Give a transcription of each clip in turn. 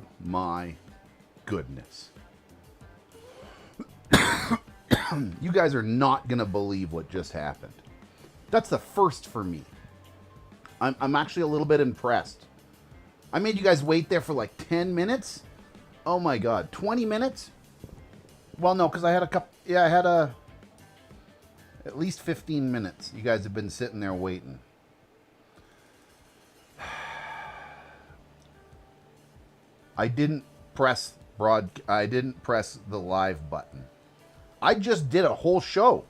Oh my goodness. You guys are not going to believe what just happened. That's the first for me. I'm actually a little bit impressed. I made you guys wait there for like 10 minutes. Oh my God. 20 minutes? Well, no, because I had a couple. Yeah, I had at least 15 minutes. You guys have been sitting there waiting. I didn't press the live button. I just did a whole show.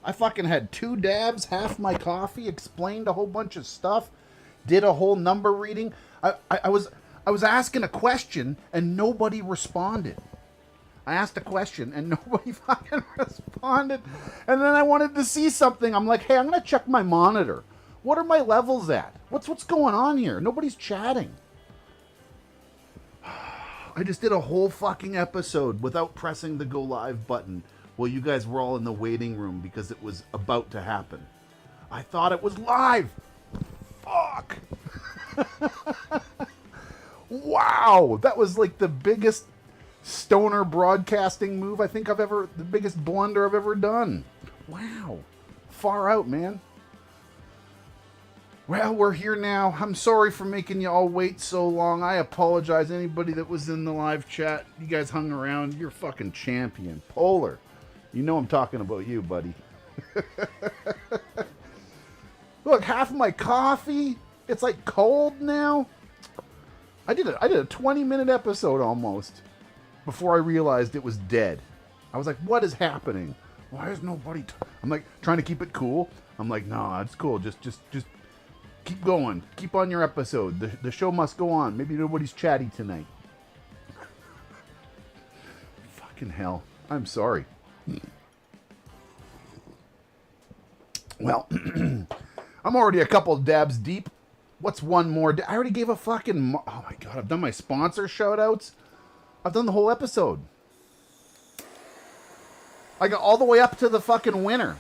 I fucking had 2 dabs, half my coffee, explained a whole bunch of stuff, did a whole number reading. I was asking a question and nobody responded. I asked a question and nobody fucking responded. And then I wanted to see something. I'm like, hey, I'm gonna check my monitor. What are my levels at? What's going on here? Nobody's chatting. I just did a whole fucking episode without pressing the go live button while you guys were all in the waiting room because it was about to happen. I thought it was live. Fuck. Wow. That was like the biggest stoner broadcasting move I think the biggest blunder I've ever done. Wow. Far out, man. Well, we're here now. I'm sorry for making you all wait so long. I apologize. Anybody that was in the live chat, you guys hung around. You're fucking champion. Polar. You know I'm talking about you, buddy. Look, half of my coffee. It's like cold now. I did a 20-minute episode almost before I realized it was dead. I was like, what is happening? Why is nobody... I'm like, trying to keep it cool. I'm like, no, it's cool. Just keep going. Keep on your episode. The show must go on. Maybe nobody's chatty tonight. Fucking hell. I'm sorry. Well, I'm already a couple dabs deep. What's one more? I already gave a fucking... Oh my God. I've done my sponsor shout-outs. I've done the whole episode. I got all the way up to the fucking winner.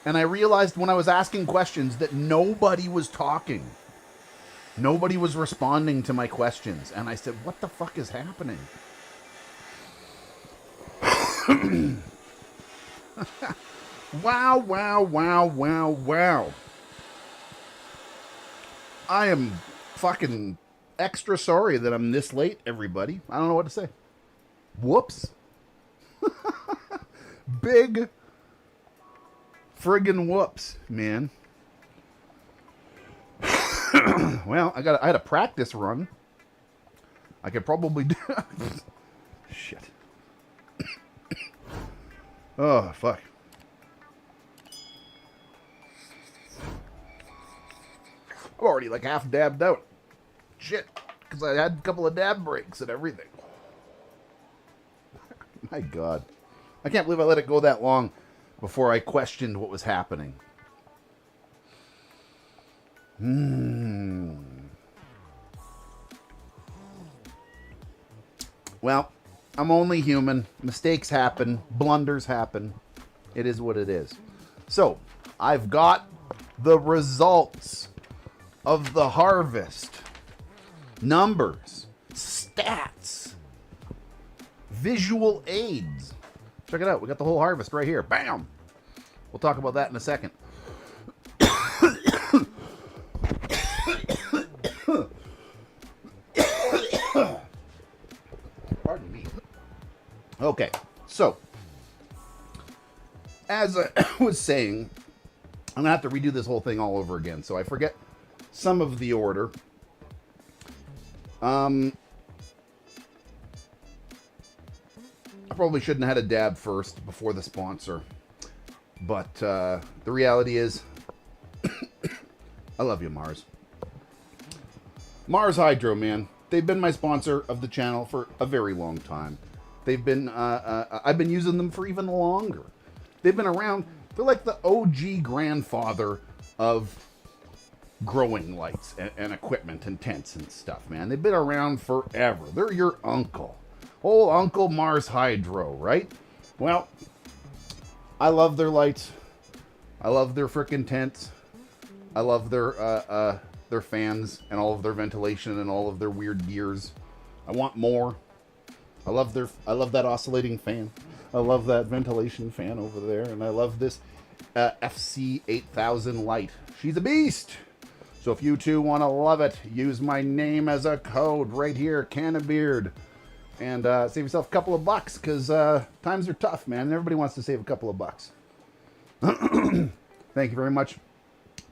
And I realized when I was asking questions that nobody was talking. Nobody was responding to my questions. And I said, what the fuck is happening? Wow, wow, wow, wow, wow. I am fucking extra sorry that I'm this late, everybody. I don't know what to say. Whoops. Big friggin' whoops, man. Well, I had a practice run. I could probably do... Shit. Oh, fuck. I'm already like half dabbed out. Shit. Because I had a couple of dab breaks and everything. My God. I can't believe I let it go that long before I questioned what was happening. Well, I'm only human. Mistakes happen. Blunders happen. It is what it is. So, I've got the results of the harvest. Numbers. Stats. Visual aids. Check it out. We got the whole harvest right here. Bam! We'll talk about that in a second. Pardon me. Okay, so as I was saying, I'm gonna have to redo this whole thing all over again, so I forget some of the order. I probably shouldn't have had a dab first before the sponsor, but the reality is, I love you, Mars. MARSHYDRO, man. They've been my sponsor of the channel for a very long time. They've been, I've been using them for even longer. They've been around. They're like the OG grandfather of growing lights and equipment and tents and stuff, man. They've been around forever. They're your uncle. Old Uncle MARSHYDRO, right? Well, I love their lights. I love their frickin' tents. I love their their fans and all of their ventilation and all of their weird gears. I want more. I love that oscillating fan. I love that ventilation fan over there, and I love this Fc8000 light. She's a beast. So if you too want to love it, use my name as a code right here, Cannabeard, and save yourself a couple of bucks, because times are tough, man. Everybody wants to save a couple of bucks. Thank you very much,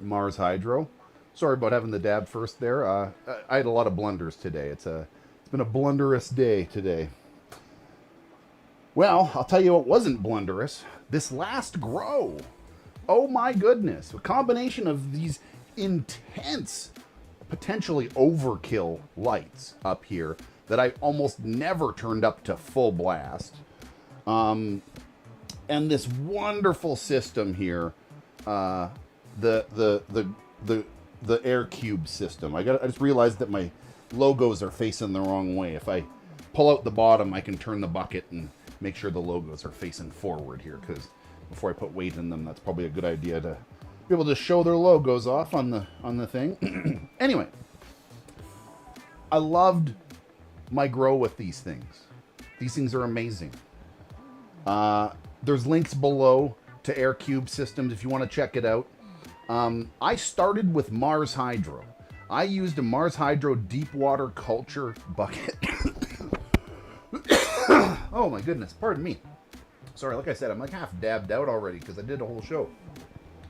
MARSHYDRO. Sorry about having the dab first there. I had a lot of blunders today. It's been a blunderous day today. Well, I'll tell you what wasn't blunderous. This last grow. Oh my goodness. A combination of these intense, potentially overkill lights up here that I almost never turned up to full blast. And this wonderful system here, the AIRCUBE system. I just realized that my logos are facing the wrong way. If I pull out the bottom, I can turn the bucket and make sure the logos are facing forward here, because before I put weight in them, that's probably a good idea to be able to show their logos off on the thing. Anyway, I loved my grow with these things. These things are amazing. There's links below to AIRCUBE systems if you want to check it out. I started with MARSHYDRO. I used a MARSHYDRO deep water culture bucket. Oh my goodness, pardon me. Sorry, like I said, I'm like half dabbed out already because I did a whole show.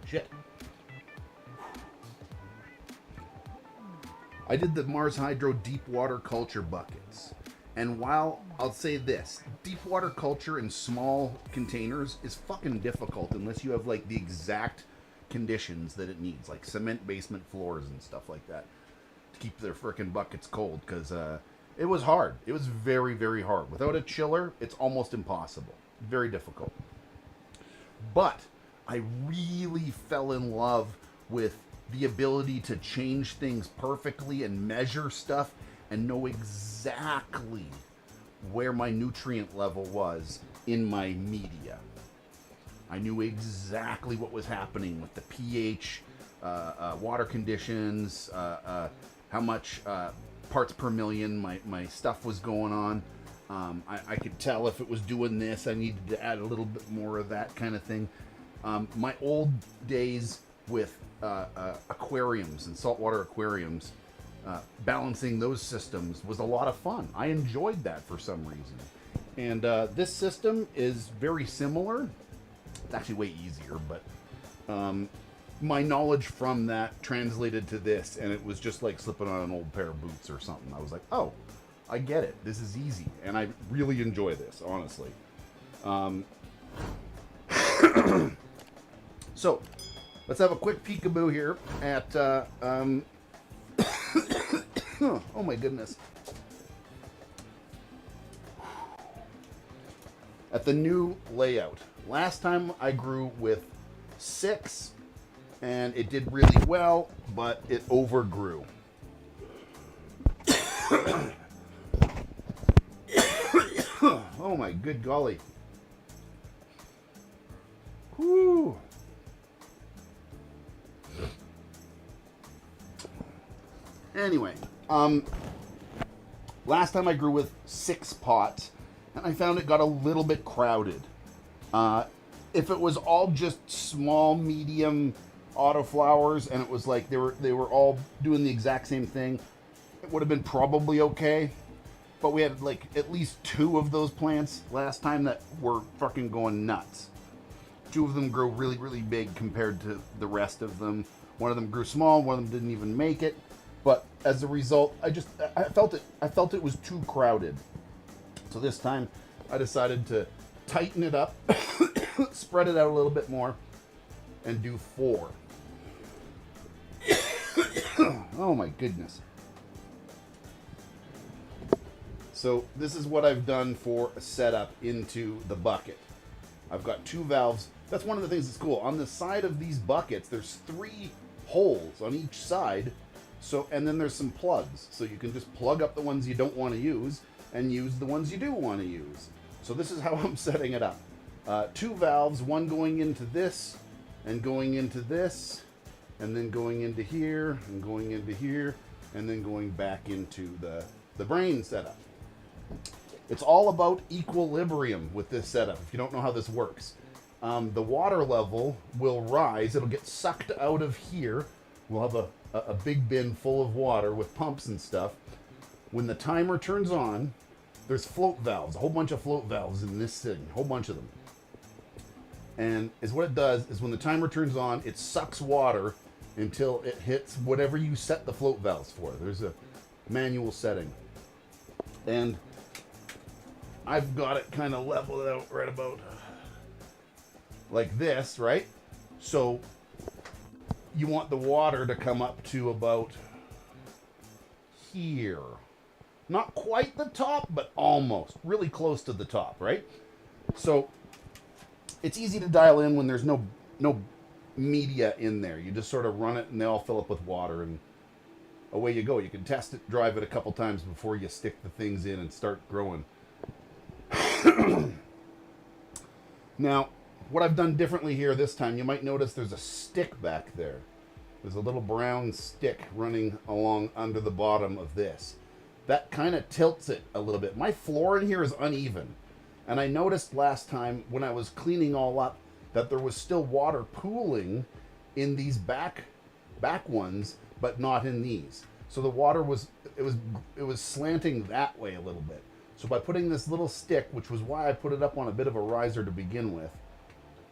Shit. I did the MARSHYDRO deep water culture buckets. And while I'll say this, deep water culture in small containers is fucking difficult unless you have like the exact conditions that it needs, like cement basement floors and stuff like that, to keep their frickin' buckets cold, because it was hard. It was very, very hard. Without a chiller, it's almost impossible. Very difficult. But I really fell in love with the ability to change things perfectly and measure stuff and know exactly where my nutrient level was in my media. I knew exactly what was happening with the pH, water conditions, how much parts per million my stuff was going on. I could tell if it was doing this, I needed to add a little bit more of that kind of thing. My old days with aquariums and saltwater aquariums, balancing those systems was a lot of fun. I enjoyed that for some reason. And this system is very similar. It's actually way easier, but my knowledge from that translated to this, and it was just like slipping on an old pair of boots or something. I was like, oh, I get it. This is easy, and I really enjoy this, honestly. So, let's have a quick peekaboo here at, oh my goodness. At the new layout. Last time I grew with 6, and it did really well, but it overgrew. Oh my good golly. Whew. Anyway, last time I grew with 6 pots, and I found it got a little bit crowded. If it was all just small, medium autoflowers, and it was like they were all doing the exact same thing, it would have been probably okay. But we had like at least 2 of those plants last time that were fucking going nuts. 2 of them grew really, really big compared to the rest of them. One of them grew small, one of them didn't even make it. But as a result, I felt it was too crowded. So this time I decided to tighten it up, spread it out a little bit more, and do 4. Oh my goodness. So this is what I've done for a setup into the bucket. I've got 2 valves. That's one of the things that's cool. On the side of these buckets, there's 3 holes on each side. So, and then there's some plugs. So you can just plug up the ones you don't want to use and use the ones you do want to use. So this is how I'm setting it up. 2 valves, one going into this and going into this, and then going into here, and going into here, and then going back into the brain setup. It's all about equilibrium with this setup, if you don't know how this works. The water level will rise. It'll get sucked out of here. We'll have a big bin full of water with pumps and stuff. When the timer turns on, there's float valves, a whole bunch of float valves in this thing, a whole bunch of them. And what it does is when the timer turns on, it sucks water until it hits whatever you set the float valves for. There's a manual setting. And I've got it kind of leveled out right about like this, right? So you want the water to come up to about here. Not quite the top, but almost. Really close to the top, right? So it's easy to dial in when there's no media in there. You just sort of run it and they all fill up with water and away you go. You can test it, drive it a couple times before you stick the things in and start growing. Now, what I've done differently here this time, you might notice there's a stick back there. There's a little brown stick running along under the bottom of this. That kind of tilts it a little bit. My floor in here is uneven. And I noticed last time when I was cleaning all up that there was still water pooling in these back ones, but not in these. So the water was slanting that way a little bit. So by putting this little stick, which was why I put it up on a bit of a riser to begin with,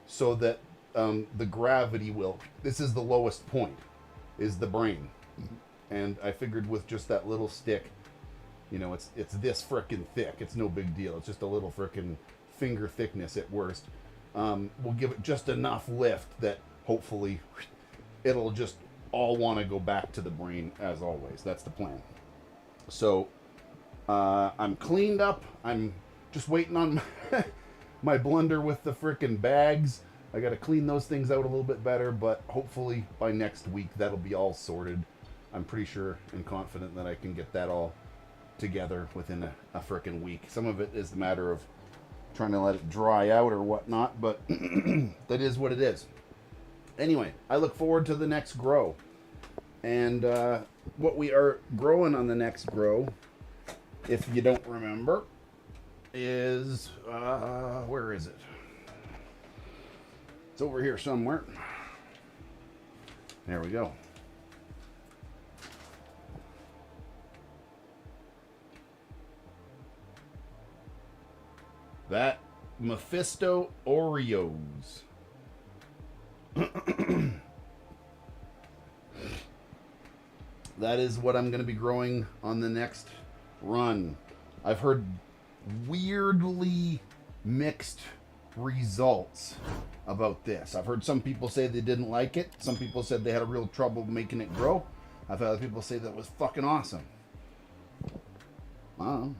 so that the gravity will, this is the lowest point, is the brain. And I figured with just that little stick, you know, it's this frickin' thick. It's no big deal. It's just a little frickin' finger thickness at worst. We'll give it just enough lift that hopefully it'll just all want to go back to the brain as always. That's the plan. So I'm cleaned up. I'm just waiting on my blunder with the frickin' bags. I got to clean those things out a little bit better, but hopefully by next week that'll be all sorted. I'm pretty sure and confident that I can get that all together within a frickin' week. Some of it is a matter of trying to let it dry out or whatnot, but that is what it is. Anyway, I look forward to the next grow. And what we are growing on the next grow, if you don't remember, is, where is it? It's over here somewhere. There we go. That Mephisto Oreos. That is what I'm going to be growing on the next run. I've heard weirdly mixed results about this. I've heard some people say they didn't like it. Some people said they had a real trouble making it grow. I've had other people say that was fucking awesome. I don't know.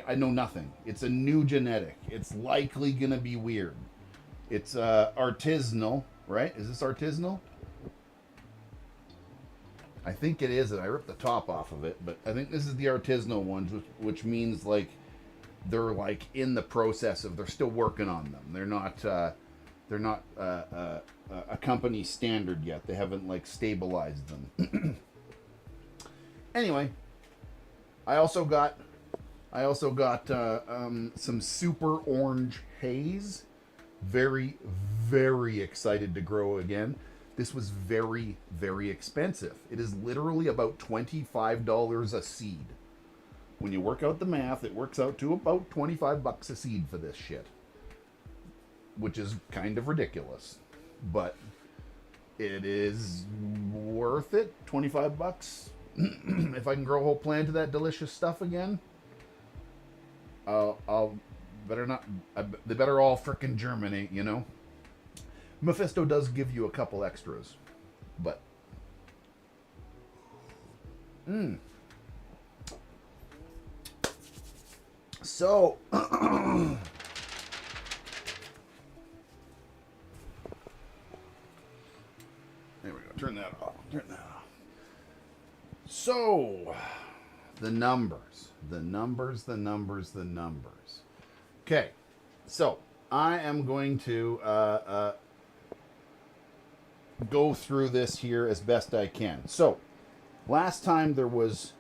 I know nothing. It's a new genetic. It's likely going to be weird. It's artisanal, right? Is this artisanal? I think it is, and I ripped the top off of it, but I think this is the artisanal ones, which means like they're like in the process of, they're still working on them. They're not a company standard yet. They haven't like stabilized them. Anyway, I also got some super orange haze. Very, very excited to grow again. This was very, very expensive. It is literally about $25 a seed. When you work out the math, it works out to about 25 bucks a seed for this shit. Which is kind of ridiculous. But it is worth it. 25 bucks. If I can grow a whole plant of that delicious stuff again, I'll better not. They better all frickin' germinate, you know. Mephisto does give you a couple extras, but so there we go. Turn that off. Turn that off. So the numbers. Okay, so I am going to go through this here as best I can. So, last time there was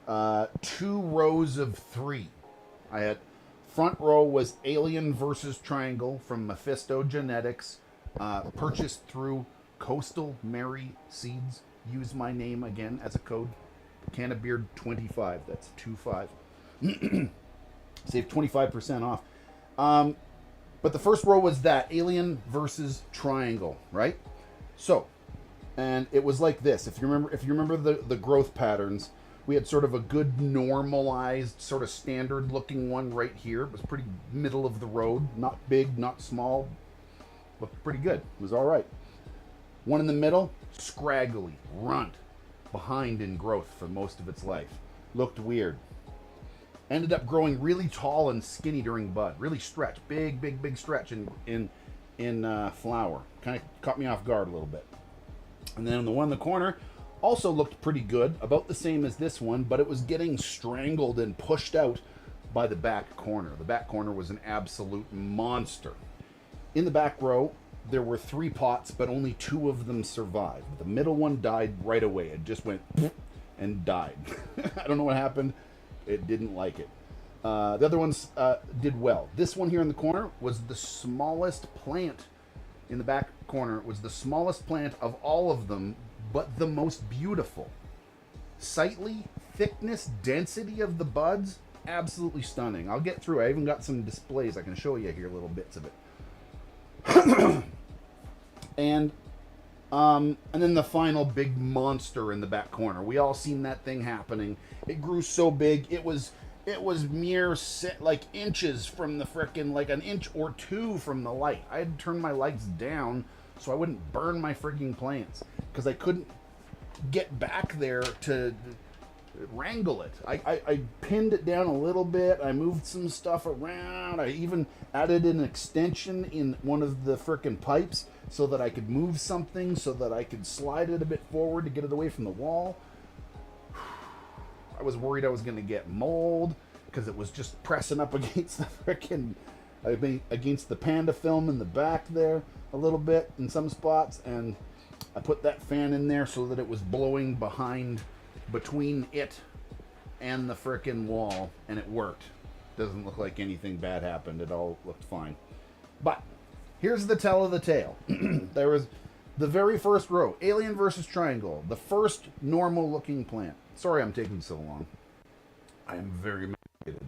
2 rows of 3. I had front row was Alien versus Triangle from Mephisto Genetics, purchased through Coastal Mary Seeds. Use my name again as a code. Cannabeard 25. That's 25. Save 25% off. But the first row was that Alien versus Triangle, right? So, and it was like this. If you remember the growth patterns, we had sort of a good normalized, sort of standard looking one right here. It was pretty middle of the road, not big, not small, looked pretty good. It was all right. One in the middle, scraggly, runt, behind in growth for most of its life. Looked weird. Ended up growing really tall and skinny during bud. Really stretched, big stretch in flower. Kind of caught me off guard a little bit. And then the one in the corner also looked pretty good, about the same as this one, but it was getting strangled and pushed out by the back corner. The back corner was an absolute monster. In the back row, there were 3 pots, but only 2 of them survived. The middle one died right away. It just went and died. I don't know what happened. It didn't like it. The other ones did well. This one here in the corner was the smallest plant in the back corner. It was the smallest plant of all of them, but the most beautiful. Sightly, thickness, density of the buds, absolutely stunning. I'll get through. I even got some displays. I can show you here little bits of it. And then the final big monster in the back corner. We all seen that thing happening. It grew so big. It was mere like inches from the frickin', like an inch or 2 from the light. I had to turn my lights down so I wouldn't burn my frigging plants because I couldn't get back there to wrangle it. I pinned it down a little bit. I moved some stuff around. I even added an extension in one of the frickin' pipes so that I could move something, so that I could slide it a bit forward to get it away from the wall. I was worried I was going to get mold because it was just pressing up against the frickin', against the panda film in the back there a little bit in some spots, and I put that fan in there so that it was blowing between it and the frickin' wall, and it worked. Doesn't look like anything bad happened. It all looked fine. But here's the tell of the tale. There was the very first row, Alien versus Triangle, the first normal looking plant. Sorry I'm taking so long. I am very motivated.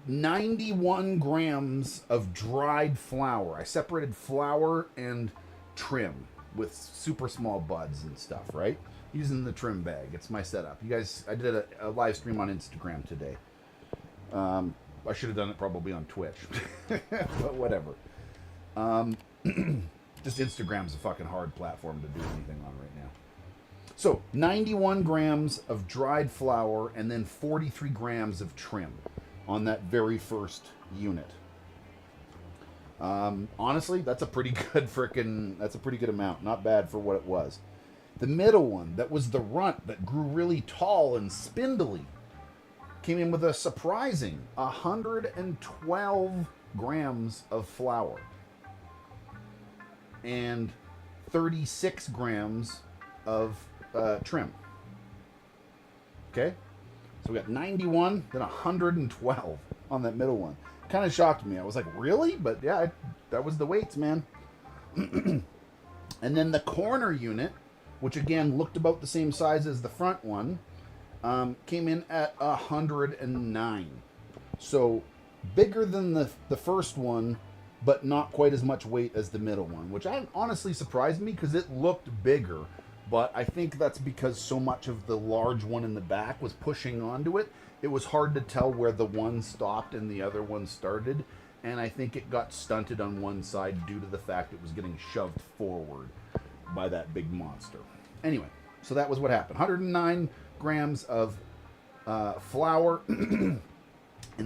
91 grams of dried flower. I separated flower and trim with super small buds and stuff, right? Using the trim bag. It's my setup. You guys, I did a live stream on Instagram today. I should have done it probably on Twitch. But whatever. Just Instagram's a fucking hard platform to do anything on right now. So, 91 grams of dried flower and then 43 grams of trim on that very first unit. Honestly, that's a pretty good amount. Not bad for what it was. The middle one, that was the runt that grew really tall and spindly, came in with a surprising 112 grams of flower and 36 grams of trim. Okay? So we got 91, then 112 on that middle one. Kind of shocked me. I was like, really? But yeah, that was the weights, man. And then the corner unit, which again looked about the same size as the front one, came in at 109. So bigger than the first one, but not quite as much weight as the middle one, which honestly surprised me because it looked bigger. But I think that's because so much of the large one in the back was pushing onto it. It was hard to tell where the one stopped and the other one started. And I think it got stunted on one side due to the fact it was getting shoved forward by that big monster. Anyway, so that was what happened. 109 grams of flour and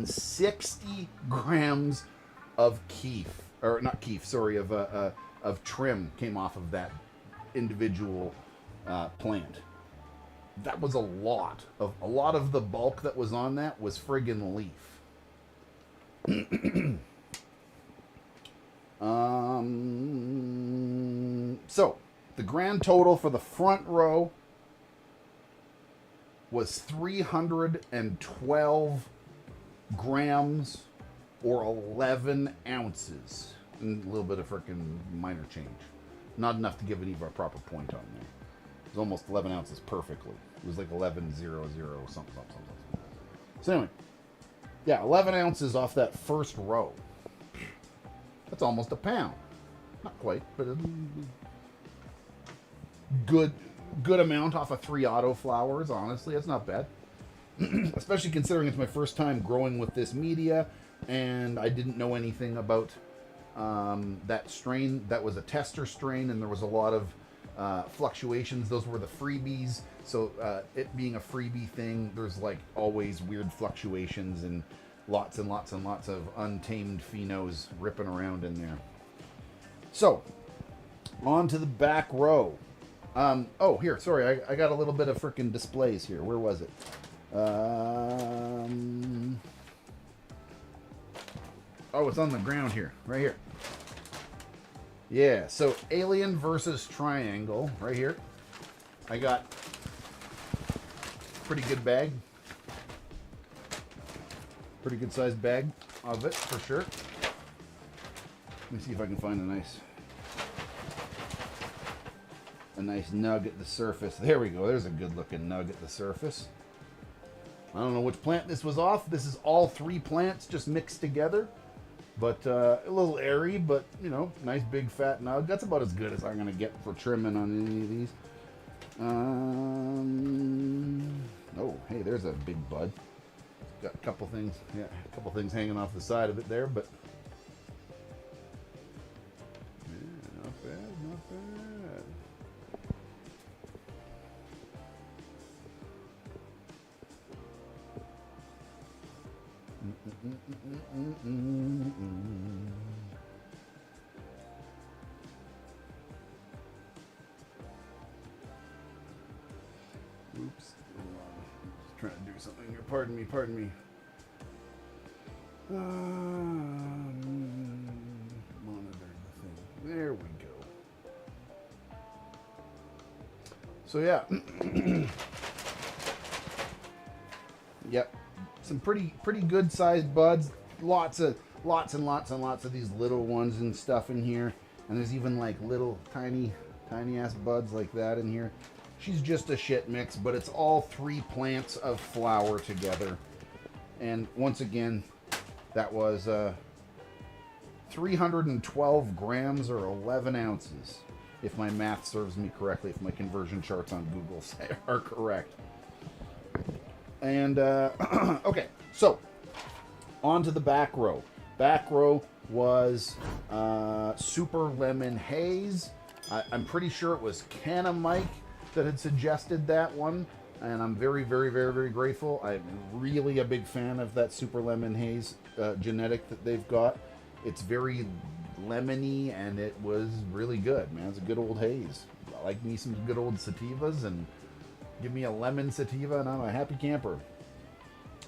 60 grams of of trim came off of that individual plant. That was a lot of the bulk that was on that was friggin' leaf. So the grand total for the front row was 312 grams or 11 ounces. And a little bit of freaking minor change. Not enough to give it even a proper point on there. It was almost 11 ounces perfectly. It was like 11.00 something. So anyway, yeah, 11 ounces off that first row. That's almost a pound. Not quite, but a good amount off of 3 AUTOFLOWERS. Honestly, that's not bad. Especially considering it's my first time growing with this media, and I didn't know anything about that strain. That was a tester strain, and there was a lot of fluctuations. Those were the freebies. So it being a freebie thing, there's like always weird fluctuations and lots and lots of untamed phenos ripping around in there. So on to the back row. Oh, here, sorry, I got a little bit of freaking displays here. Where was it? Oh, it's on the ground here, right here. Yeah, so Alien versus Triangle, right here. I got pretty good bag. Pretty good sized bag of it, for sure. Let me see if I can find a nice nug at the surface. There we go. There's a good looking nug at the surface. I don't know which plant this was off. This is all 3 plants just mixed together. But a little airy, but, you know, nice big fat nug. That's about as good as I'm going to get for trimming on any of these. Oh, hey, there's a big bud. Got a couple things, yeah, a couple things hanging off the side of it there, but yeah, not bad, not bad. Oops. Hold on. I'm just trying to do something here. Pardon me, pardon me. Monitor the thing. There we go. So yeah. Yep. Some pretty good sized buds. Lots and lots of these little ones and stuff in here. And there's even like little tiny ass buds like that in here. She's just a shit mix, but it's all 3 plants of flower together. And once again, that was 312 grams or 11 ounces, if my math serves me correctly, if my conversion charts on Google are correct. And, okay, so, on to the back row. Back row was Super Lemon Haze. I'm pretty sure it was Canna Mike that had suggested that one, and I'm very grateful. I'm really a big fan of that Super Lemon Haze genetic that they've got. It's very lemony, and it was really good, man. It's a good old haze. I like me some good old sativas, and give me a lemon sativa, and I'm a happy camper.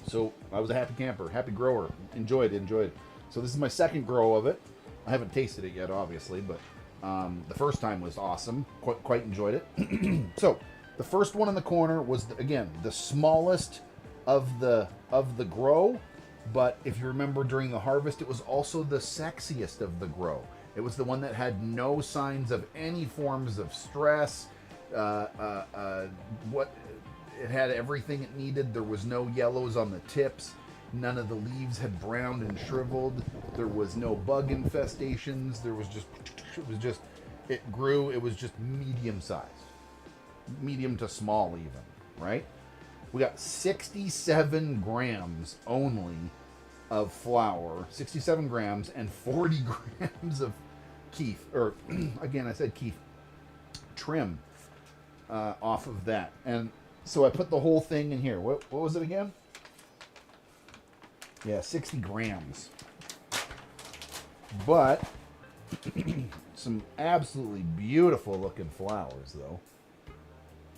So I was a happy camper, happy grower. Enjoyed. So this is my second grow of it. I haven't tasted it yet, obviously, but the first time was awesome. Quite enjoyed it. So the first one in the corner was, again, the smallest of the grow, but if you remember during the harvest, it was also the sexiest of the grow. It was the one that had no signs of any forms of stress. It had everything it needed. There was no yellows on the tips. None of the leaves had browned and shriveled. There was no bug infestations. It grew. It was just medium size. Medium to small even, right? We got 67 grams only of flower, 67 grams and 40 grams of keef, or again, I said keef, trim off of that. And so I put the whole thing in here. What was it again? Yeah, 60 grams. But some absolutely beautiful looking flowers, though.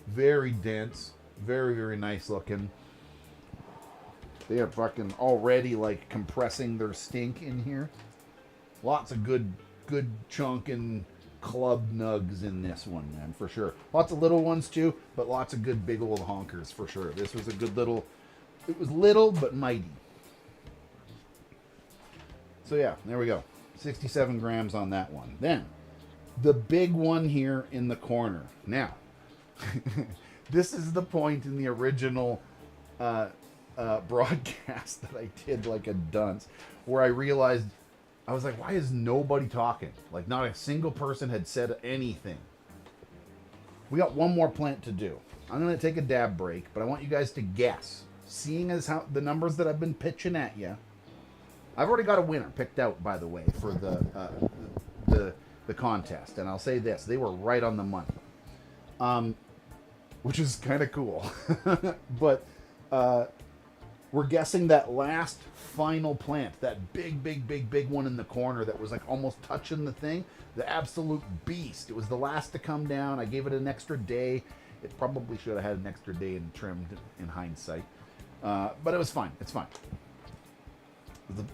Very dense, very nice looking. They are fucking already like compressing their stink in here. Lots of good good chunkin' club nugs in this one, man, for sure. Lots of little ones too, but lots of good big old honkers for sure. This was a good little, it was little but mighty. So yeah, there we go. 67 grams on that one. Then, the big one here in the corner. Now, this is the point in the original broadcast that I did like a dunce, where I realized, I was like, why is nobody talking? Like, not a single person had said anything. We got one more plant to do. I'm going to take a dab break, but I want you guys to guess. Seeing as how the numbers that I've been pitching at you, I've already got a winner picked out, by the way, for the contest. And I'll say this, they were right on the money. Which is kind of cool. But we're guessing that last final plant, that big one in the corner that was like almost touching the thing, the absolute beast. It was the last to come down. I gave it an extra day. It probably should have had an extra day and trimmed in hindsight. But it was fine. It's fine.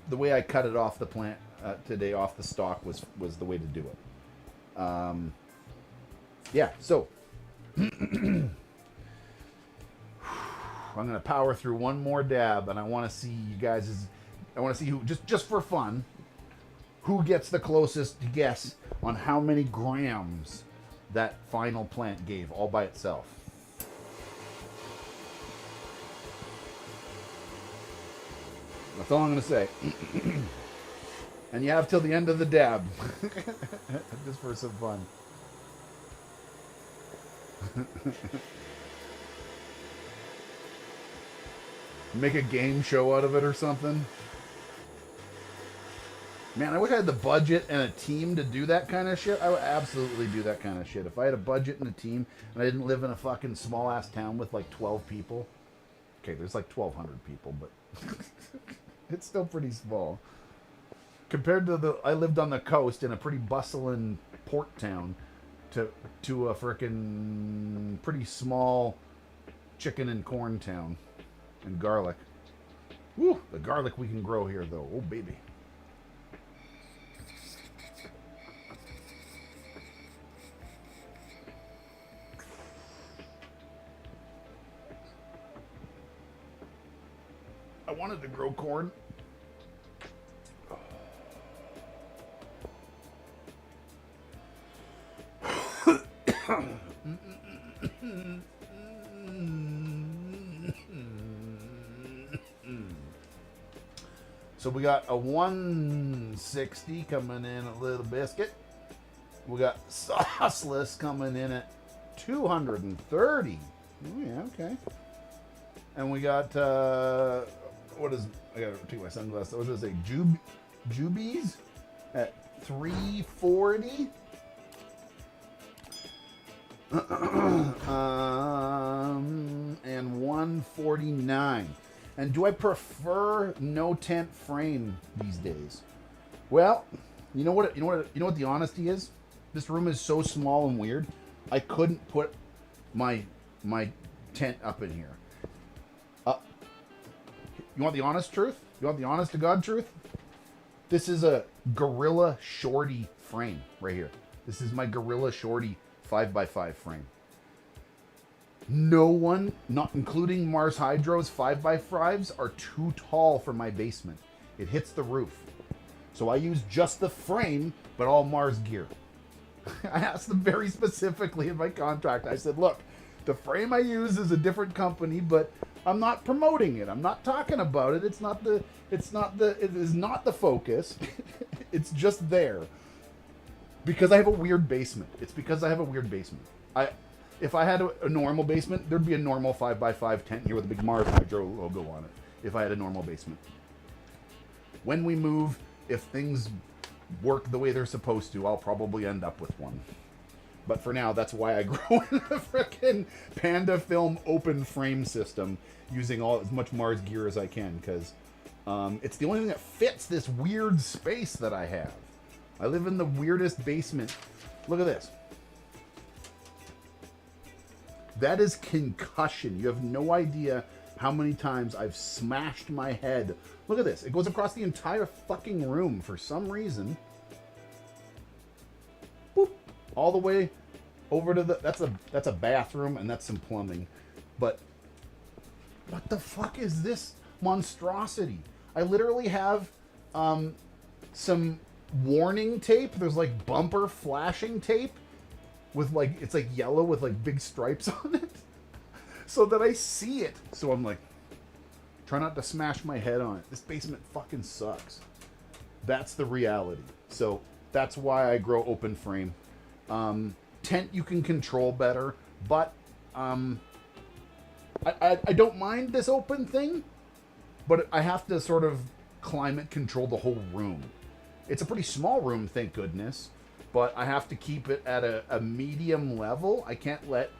The way I cut it off the plant today, off the stalk, was the way to do it. Yeah, so I'm going to power through one more dab, and I want to see you guys. I want to see who, just for fun, who gets the closest guess on how many grams that final plant gave all by itself. That's all I'm going to say. And you have till the end of the dab. Just for some fun. Make a game show out of it or something. Man, I wish I had the budget and a team to do that kind of shit. I would absolutely do that kind of shit. If I had a budget and a team and I didn't live in a fucking small ass town with like 12 people. Okay, there's like 1,200 people, but it's still pretty small. Compared to I lived on the coast in a pretty bustling port town to a frickin' pretty small chicken and corn town. And garlic. Woo! The garlic we can grow here, though. Oh, baby. I wanted to grow corn. So we got a 160 coming in, a little biscuit. We got sauceless coming in at 230. Oh yeah, okay. And we got what is? I gotta take my sunglasses. What does it say? Jubies at 340. And 149. And do I prefer no tent frame these days? Well, you know what the honesty is? This room is so small and weird. I couldn't put my tent up in here. You want the honest truth? You want the honest to God truth? This is a Gorilla Shorty frame right here. This is my Gorilla Shorty 5x5 frame. No one, not including MARSHYDRO's 5x5s, are too tall for my basement. It hits the roof. So I use just the frame, but all Mars gear. I asked them very specifically in my contract. I said, look, the frame I use is a different company, but I'm not promoting it. I'm not talking about it. It is not the focus. It's just there. Because I have a weird basement. It's because I have a weird basement. If I had a normal basement, there'd be a normal 5x5 tent here with a big MARSHYDRO logo on it. If I had a normal basement. When we move, if things work the way they're supposed to, I'll probably end up with one. But for now, that's why I grow in a frickin' Panda Film open frame system, using as much Mars gear as I can, because it's the only thing that fits this weird space that I have. I live in the weirdest basement. Look at this. That is concussion. You have no idea how many times I've smashed my head. Look at this. It goes across the entire fucking room for some reason. all the way over to the, that's a bathroom and that's some plumbing. But what the fuck is this monstrosity? I literally have some warning tape. There's like bumper flashing tape with like, it's like yellow with like big stripes on it so that I see it. So I'm like, try not to smash my head on it. This basement fucking sucks. That's the reality. So that's why I grow open frame. Tent you can control better, but I don't mind this open thing, but I have to sort of climate control the whole room. It's a pretty small room, thank goodness, but I have to keep it at a medium level. I can't let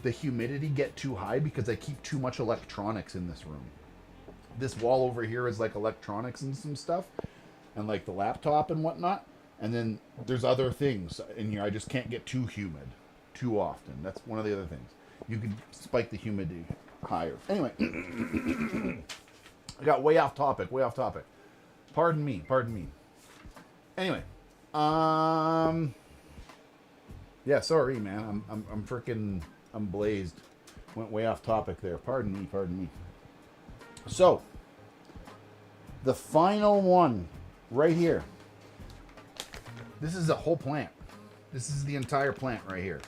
the humidity get too high because I keep too much electronics in this room. This wall over here is like electronics and some stuff, and like the laptop and whatnot. And then there's other things in here. I just can't get too humid too often. That's one of the other things. You can spike the humidity higher. Anyway, I got way off topic. Pardon me. Anyway, yeah, sorry, man. I'm blazed. Went way off topic there. Pardon me. So, the final one right here. This is a whole plant. This is the entire plant right here.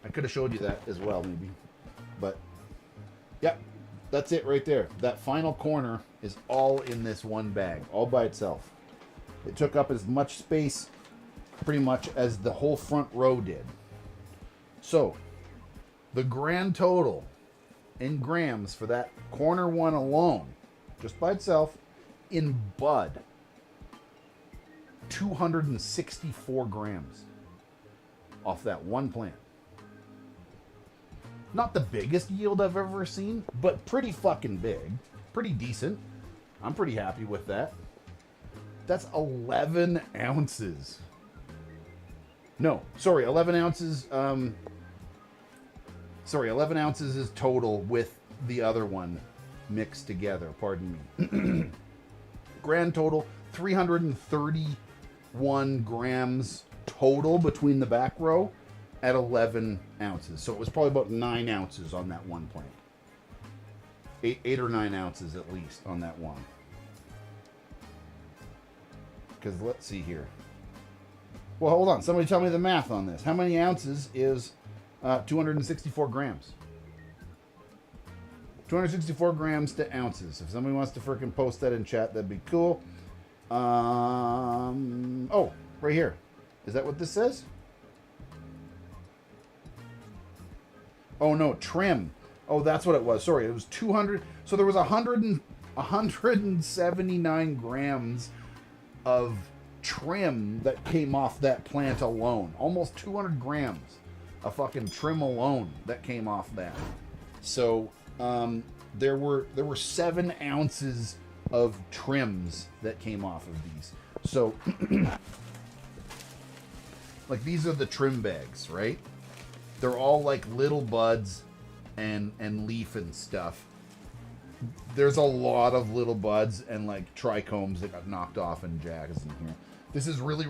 I could have showed you that as well, maybe. But, yep, that's it right there. That final corner is all in this one bag, all by itself. It took up as much space, pretty much, as the whole front row did. So, the grand total in grams for that corner one alone, just by itself, in bud, 264 grams off that one plant. Not the biggest yield I've ever seen, but pretty fucking big. Pretty decent. I'm pretty happy with that. That's 11 ounces. No, sorry, 11 ounces. 11 ounces is total with the other one mixed together. Pardon me. Grand total, 331 grams total between the back row at 11 ounces. So it was probably about 9 ounces on that one plant. 8 or 9 ounces at least on that one. Because let's see here. Well, hold on. Somebody tell me the math on this. How many ounces is 264 grams? 264 grams to ounces. If somebody wants to freaking post that in chat, that'd be cool. Oh, right here. Is that what this says? Oh no, trim. Oh, that's what it was. Sorry, it was 200. So there was 179 grams of trim that came off that plant alone. Almost 200 grams of fucking trim alone that came off that. So there were 7 ounces of trims that came off of these. So like these are the trim bags, right? They're all like little buds and leaf and stuff. There's a lot of little buds and like trichomes that got knocked off and jacks in here. This is really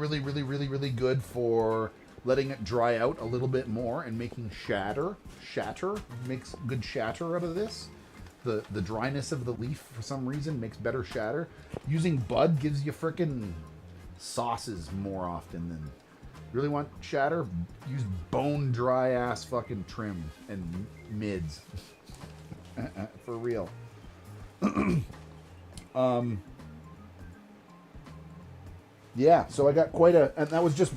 good for letting it dry out a little bit more and making shatter. Shatter makes good shatter out of this. The dryness of the leaf for some reason makes better shatter. Using bud gives you frickin' sauces more often than... Really want shatter? Use bone dry ass fucking trim and mids. For real. Yeah, so I got quite a... And that was just...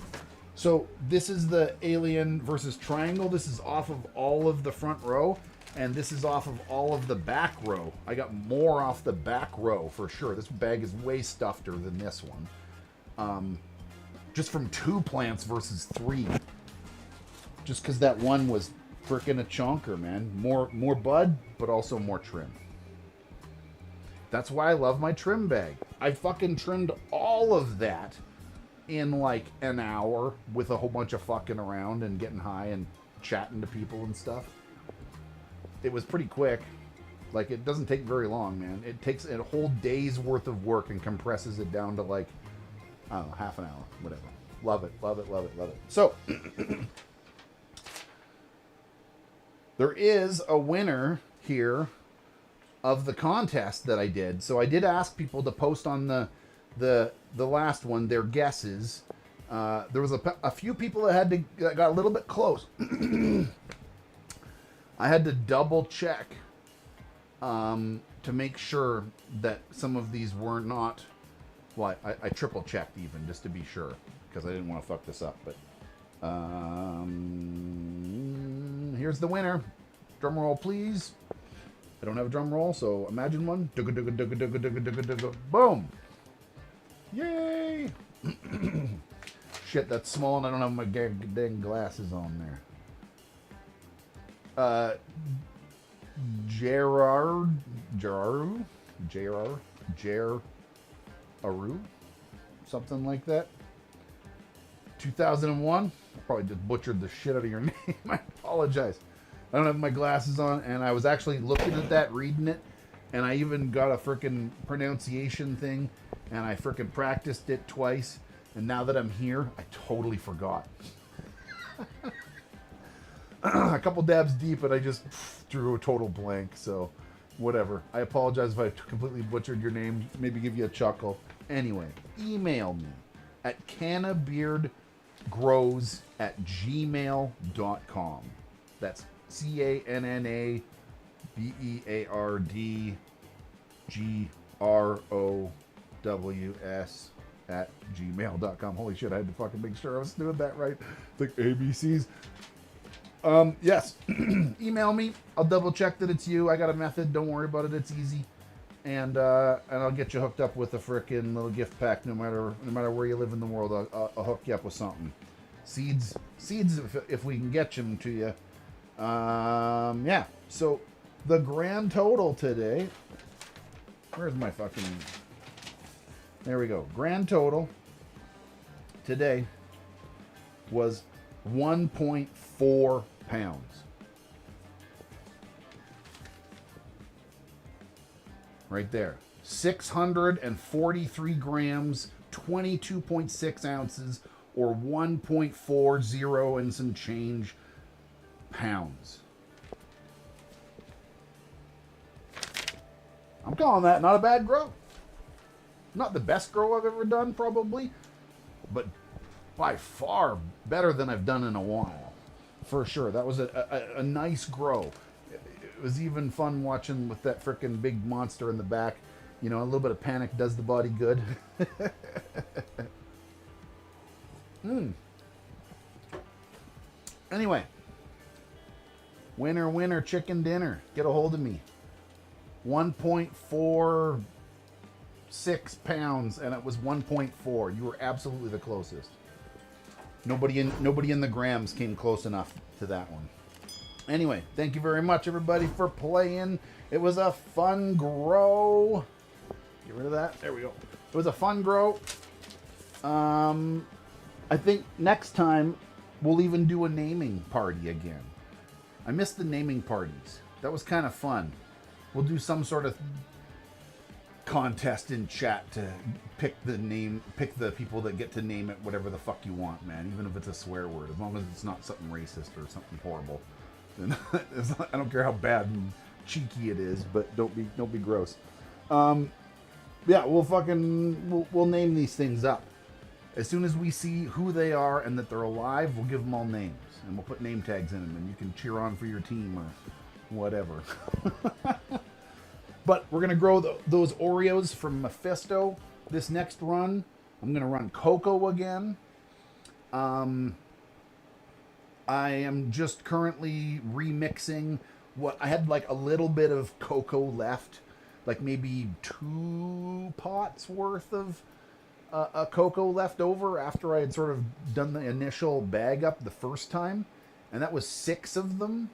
So this is the alien versus triangle. This is off of all of the front row. And this is off of all of the back row. I got more off the back row for sure. This bag is way stuffier than this one. Just from 2 plants versus 3. Just because that one was freaking a chonker, man. More bud, but also more trim. That's why I love my trim bag. I fucking trimmed all of that in like an hour with a whole bunch of fucking around and getting high and chatting to people and stuff. It was pretty quick. Like, it doesn't take very long, man. It takes a whole day's worth of work and compresses it down to like, I don't know, half an hour, whatever. Love it, love it, love it, love it. So, there is a winner here of the contest that I did. So I did ask people to post on the last one their guesses. There was a few people that got a little bit close. I had to double check to make sure that some of these were not. Well, I triple checked even just to be sure because I didn't want to fuck this up. But here's the winner. Drum roll, please. I don't have a drum roll, so imagine one. Boom. Yay. Shit, that's small and I don't have my dang glasses on there. Aru, something like that. 2001. I probably just butchered the shit out of your name. I apologize. I don't have my glasses on, and I was actually looking at that, reading it, and I even got a frickin' pronunciation thing, and I frickin' practiced it twice, and now that I'm here, I totally forgot. A couple dabs deep, and I just threw a total blank, so whatever. I apologize if I completely butchered your name. Maybe give you a chuckle. Anyway, email me at cannabeardgrows@gmail.com. That's CANNABEARDGROWS@gmail.com. Holy shit, I had to fucking make sure I was doing that right. It's like ABCs. Yes. Email me. I'll double check that it's you. I got a method. Don't worry about it. It's easy. And I'll get you hooked up with a frickin' little gift pack. No matter where you live in the world, I'll hook you up with something. Seeds if we can get them to you. Yeah. So the grand total today. Where's my fucking? There we go. Grand total today was 1.4 pounds. Right there. 643 grams, 22.6 ounces, or 1.40 and some change pounds. I'm calling that not a bad grow. Not the best grow I've ever done, probably, but by far better than I've done in a while. For sure. That was a nice grow. It was even fun watching with that frickin' big monster in the back. You know, a little bit of panic does the body good. Anyway. Winner, chicken dinner. Get a hold of me. 1.46 pounds, and it was 1.4. You were absolutely the closest. Nobody in the grams came close enough to that one. Anyway, thank you very much, everybody, for playing. It was a fun grow. Get rid of that. There we go. It was a fun grow. I think next time we'll even do a naming party again. I missed the naming parties. That was kind of fun. We'll do some sort of contest in chat to pick the people that get to name it whatever the fuck you want, man. Even if it's a swear word, as long as it's not something racist or something horrible. I don't care how bad and cheeky it is, but don't be gross. Yeah, we'll name these things up. As soon as we see who they are and that they're alive, we'll give them all names. And we'll put name tags in them, and you can cheer on for your team or whatever. But we're going to grow those Oreos from Mephisto this next run. I'm going to run COCO again. I am just currently remixing what I had, like a little bit of COCO left, like maybe 2 pots worth of a COCO left over after I had sort of done the initial bag up the first time, and that was 6 of them.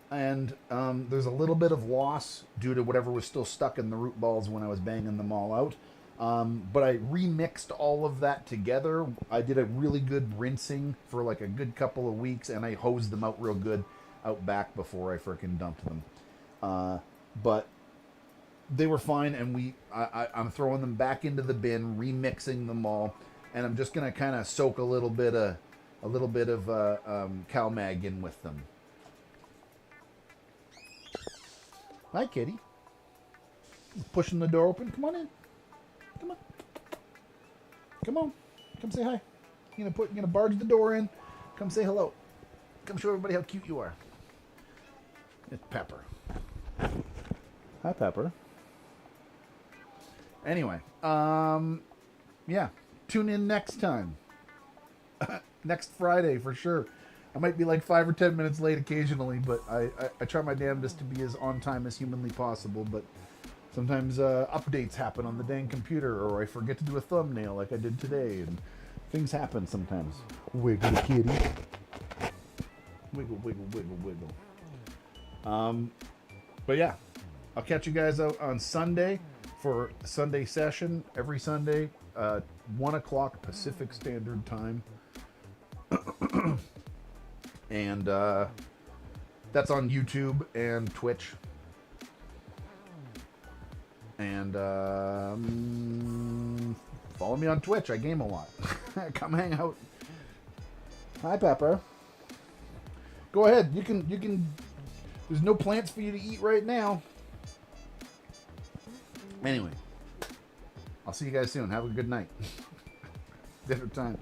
And there's a little bit of loss due to whatever was still stuck in the root balls when I was banging them all out. But I remixed all of that together. I did a really good rinsing for like a good couple of weeks, and I hosed them out real good out back before I freaking dumped them. But they were fine, and I'm throwing them back into the bin, remixing them all, and I'm just gonna kind of soak a little bit of CalMag in with them. Hi, kitty. Pushing the door open. Come on in. Come on. Come on. Come say hi. You're gonna barge the door in. Come say hello. Come show everybody how cute you are. It's Pepper. Hi, Pepper. Anyway, yeah. Tune in next time. Next Friday for sure. I might be like 5 or 10 minutes late occasionally, but I try my damnedest to be as on time as humanly possible. But sometimes updates happen on the dang computer, or I forget to do a thumbnail like I did today, and things happen sometimes. Wiggle, kitty. Wiggle, wiggle, wiggle, wiggle. But yeah, I'll catch you guys out on Sunday for Sunday session. Every Sunday, 1 o'clock Pacific Standard Time. And that's on YouTube and Twitch. And follow me on Twitch. I game a lot. Come hang out. Hi, Pepper. Go ahead. You can. There's no plants for you to eat right now. Anyway, I'll see you guys soon. Have a good night. Dinner time.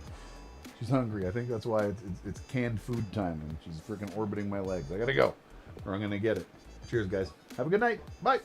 She's hungry. I think that's why it's canned food time, and she's freaking orbiting my legs. I gotta go, or I'm gonna get it. Cheers, guys. Have a good night. Bye.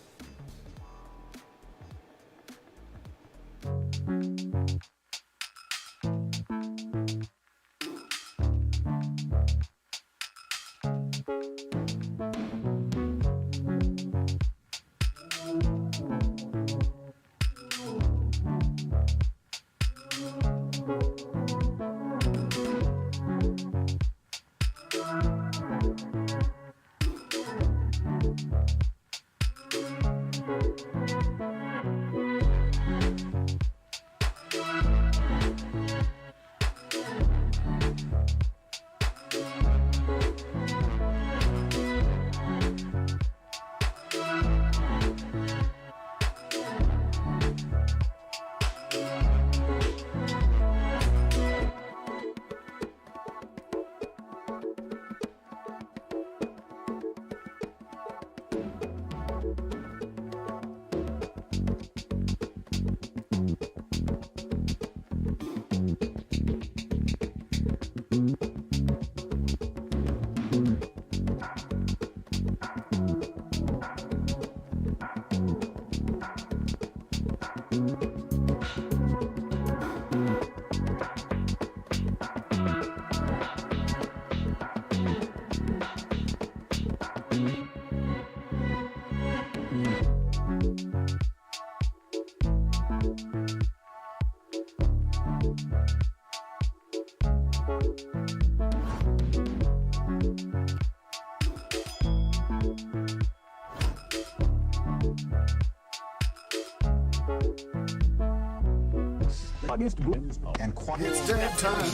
And it's dab time,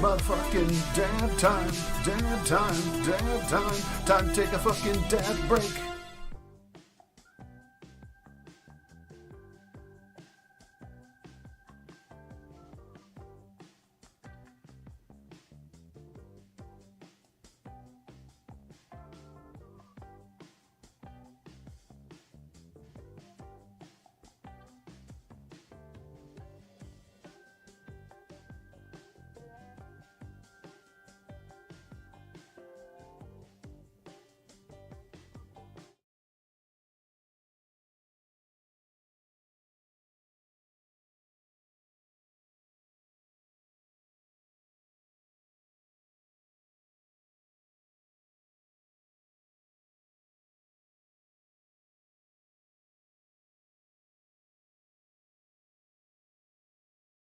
motherfucking dab time, time to take a fucking dab break.